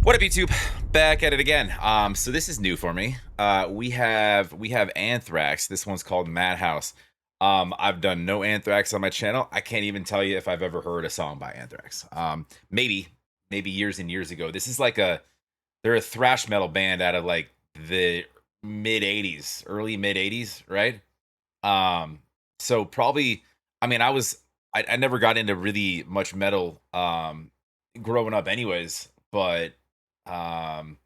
What up, YouTube? Back at it again. So this is new for me. We have Anthrax. This one's called Madhouse. I've done no Anthrax on my channel. I can't even tell you if I've ever heard a song by Anthrax. Maybe years and years ago. This is like they're a thrash metal band out of like the mid '80s, early mid '80s, right? Um, so probably, I mean, I never got into really much metal growing up, anyways, but um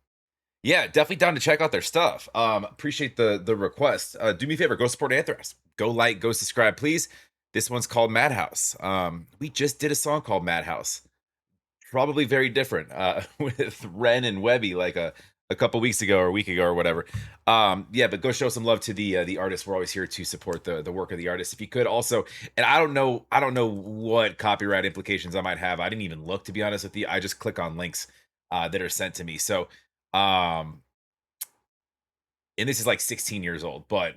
yeah, definitely down to check out their stuff. Appreciate the request. Do me a favor, go support Anthrax. Go like, go subscribe, please. This one's called Madhouse. We just did a song called Madhouse. Probably very different with Ren and Webby like a couple weeks ago or a week ago or whatever. Yeah, but go show some love to the artist. We're always here to support the work of the artist. If you could also, and I don't know what copyright implications I might have. I didn't even look, to be honest with you. I just click on links that are sent to me. So um and this is like 16 years old, but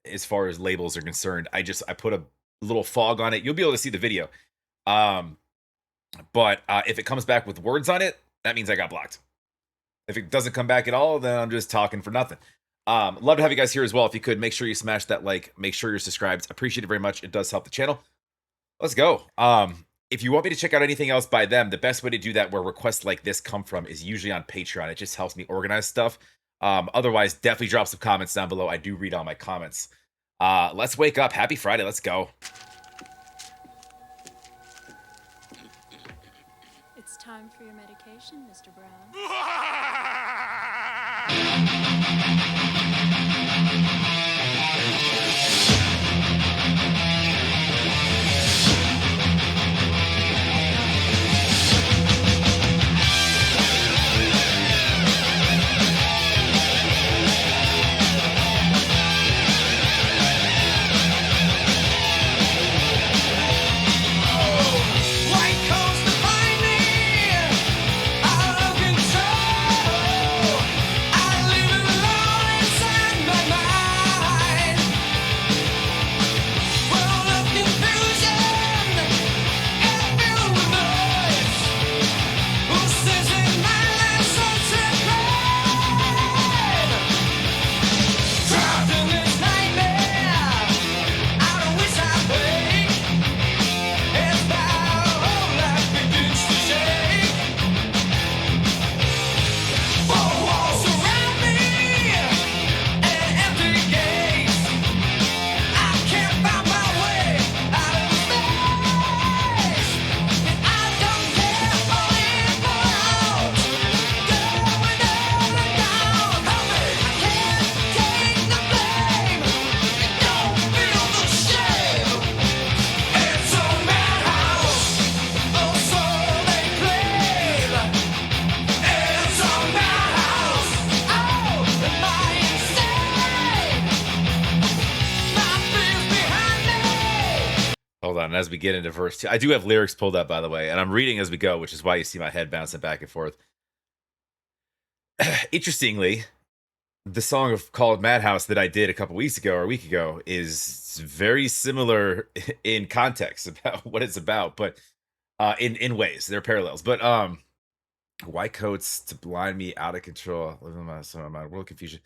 as far as labels are concerned, I put a little fog on it. You'll be able to see the video. Um, but if it comes back with words on it, that means I got blocked. If it doesn't come back at all, then I'm just talking for nothing. Love to have you guys here as well. If you could, make sure you smash that like, make sure you're subscribed. Appreciate it very much. It does help the channel. Let's go. If you want me to check out anything else by them, the best way to do that where requests like this come from is usually on Patreon. It just helps me organize stuff. Otherwise, definitely drop some comments down below. I do read all my comments. Let's wake up. Happy Friday. Let's go. It's time for your medication, Mr. Brown. Hold on. As we get into verse 2, I do have lyrics pulled up, by the way, and I'm reading as we go, which is why you see my head bouncing back and forth. Interestingly, the song called Madhouse that I did a couple weeks ago or a week ago is very similar in context about what it's about, but in ways there are parallels. But white coats to blind me, out of control, living my world confusion.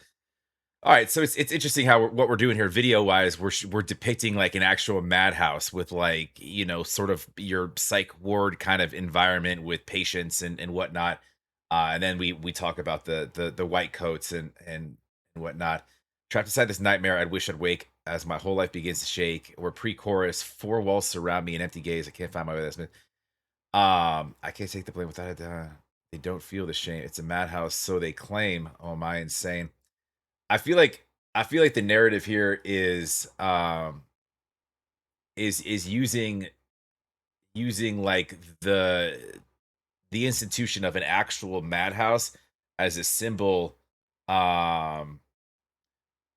All right, so it's interesting how what we're doing here, video wise. We're depicting like an actual madhouse with like sort of your psych ward kind of environment with patients and whatnot. And then we talk about the white coats and whatnot. Trapped inside this nightmare, I'd wish I'd wake as my whole life begins to shake. We're pre-chorus, four walls surround me, an empty gaze. I can't find my way. That's I can't take the blame without it. They don't feel the shame. It's a madhouse, so they claim. Oh, am I insane? I feel like the narrative here is using like the institution of an actual madhouse as a symbol, um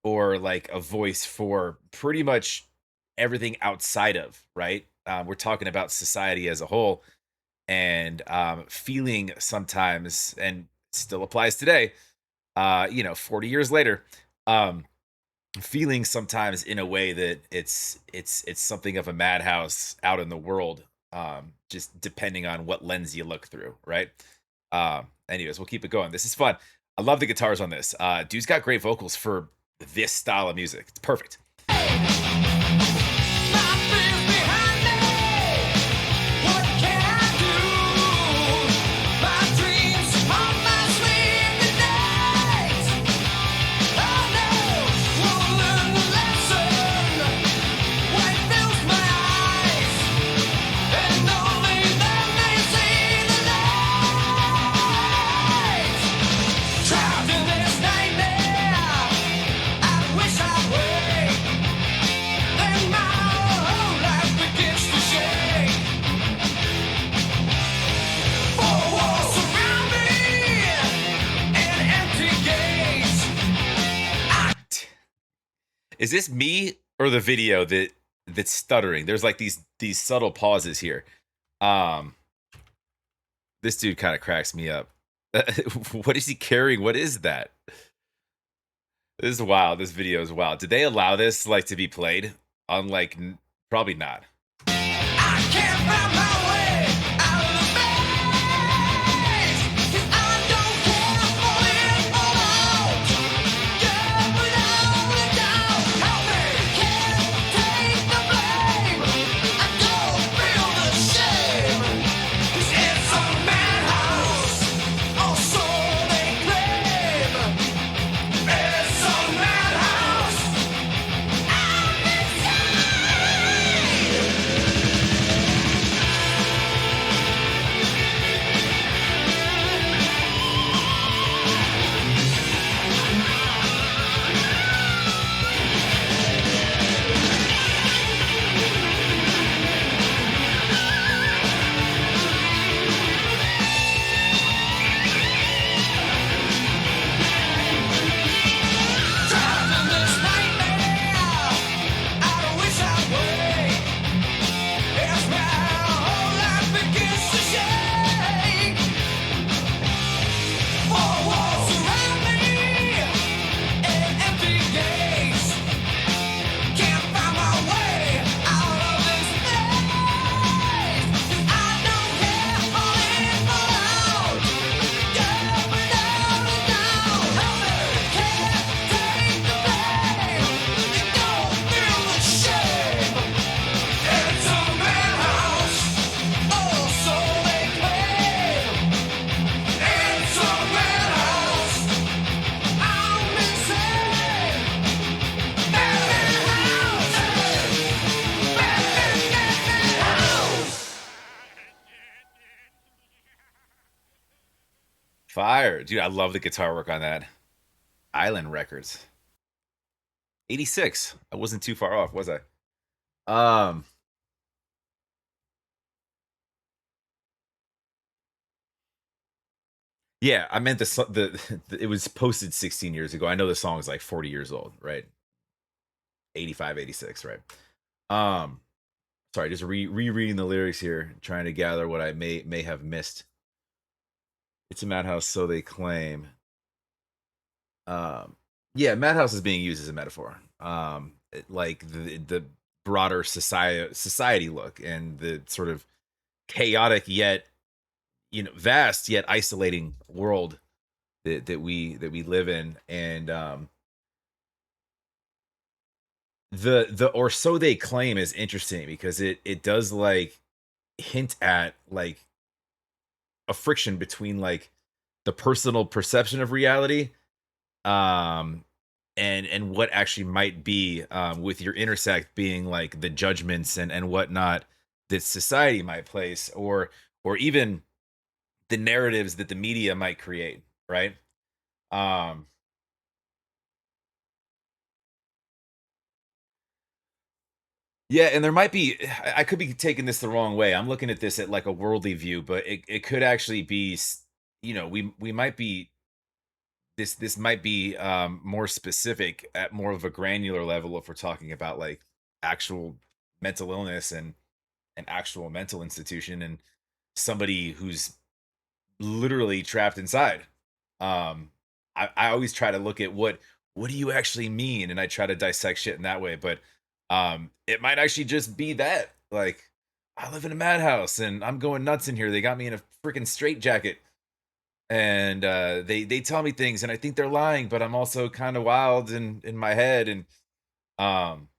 or like a voice for pretty much everything outside of, right? We're talking about society as a whole, and feeling sometimes, and still applies today, 40 years later, um feeling sometimes in a way that it's something of a madhouse out in the world, just depending on what lens you look through, right? Anyways, we'll keep it going. This is fun. I love the guitars on this. Dude's got great vocals for this style of music. It's perfect. Is this me or the video that's stuttering? There's like these subtle pauses here. This dude kind of cracks me up. What is he carrying? What is that? This is wild. This video is wild. Did they allow this like to be played? On like probably not. I can't find my way out of the maze, 'cause I don't care for it all. Yeah, without help me, can't take the blame. I don't feel the shame, 'cause it's a madhouse, or so they claim. It's a madhouse. I'm Fire. Dude, I love the guitar work on that. Island Records. 86. I wasn't too far off, was I? Um Yeah, I meant the it was posted 16 years ago. I know the song is like 40 years old, right? 85, 86, right? Um Sorry, just rereading the lyrics here, trying to gather what I may have missed. It's a madhouse, so they claim. Um, yeah, madhouse is being used as a metaphor. Like the broader society look and the sort of chaotic yet vast yet isolating world that we live in, and the or so they claim is interesting because it does like hint at like a friction between like the personal perception of reality um and what actually might be with your intersect being like the judgments and whatnot that society might place or even the narratives that the media might create, right? um yeah, and there might be I could be taking this the wrong way. I'm looking at this at like a worldly view, but it could actually be we might be this might be more specific at more of a granular level if we're talking about like actual mental illness and an actual mental institution and somebody who's literally trapped inside. I always try to look at what do you actually mean, and I try to dissect shit in that way, but it might actually just be that like I live in a madhouse and I'm going nuts in here. They got me in a freaking straitjacket. and they tell me things, and I think they're lying, but I'm also kind of wild in my head, and um,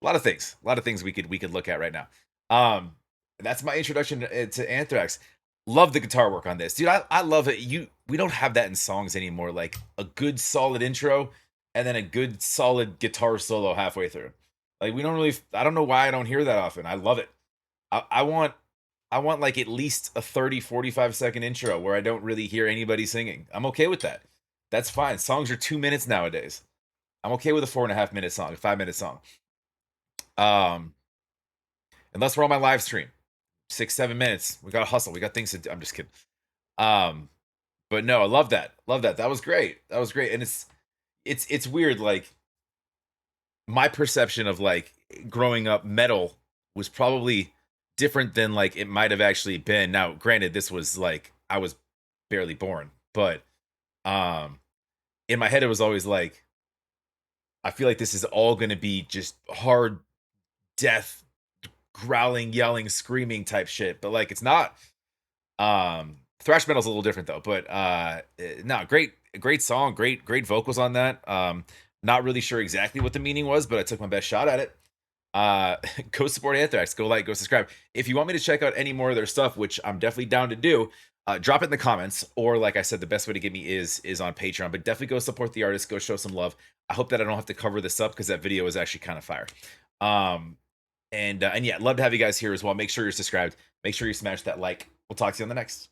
a lot of things we could look at right now. Um, that's my introduction to Anthrax. Love the guitar work on this, dude. I love it. We don't have that in songs anymore. Like a good solid intro, and then a good solid guitar solo halfway through. Like we don't really. I don't know why I don't hear that often. I love it. I want like at least a 30-45 second intro where I don't really hear anybody singing. I'm okay with that. That's fine. Songs are 2 minutes nowadays. I'm okay with a 4.5 minute song, a 5 minute song. Um, unless we're on my live stream, 6-7 minutes. We gotta hustle. We got things to do. I'm just kidding. Um, but no, I love that. Love that. That was great. That was great. And it's weird. Like my perception of like growing up metal was probably different than like it might have actually been. Now, granted, this was like I was barely born, but um in my head it was always like I feel like this is all gonna be just hard death, growling, yelling, screaming type shit. But like it's not. Thrash metal's a little different though, but no, great song, great vocals on that. Not really sure exactly what the meaning was, but I took my best shot at it. Uh go support Anthrax, go like, go subscribe. If you want me to check out any more of their stuff, which I'm definitely down to do, drop it in the comments, or like I said, the best way to get me is on Patreon. But definitely go support the artist, go show some love. I hope that I don't have to cover this up because that video is actually kind of fire. Um and yeah, love to have you guys here as well. Make sure you're subscribed, make sure you smash that like. We'll talk to you on the next.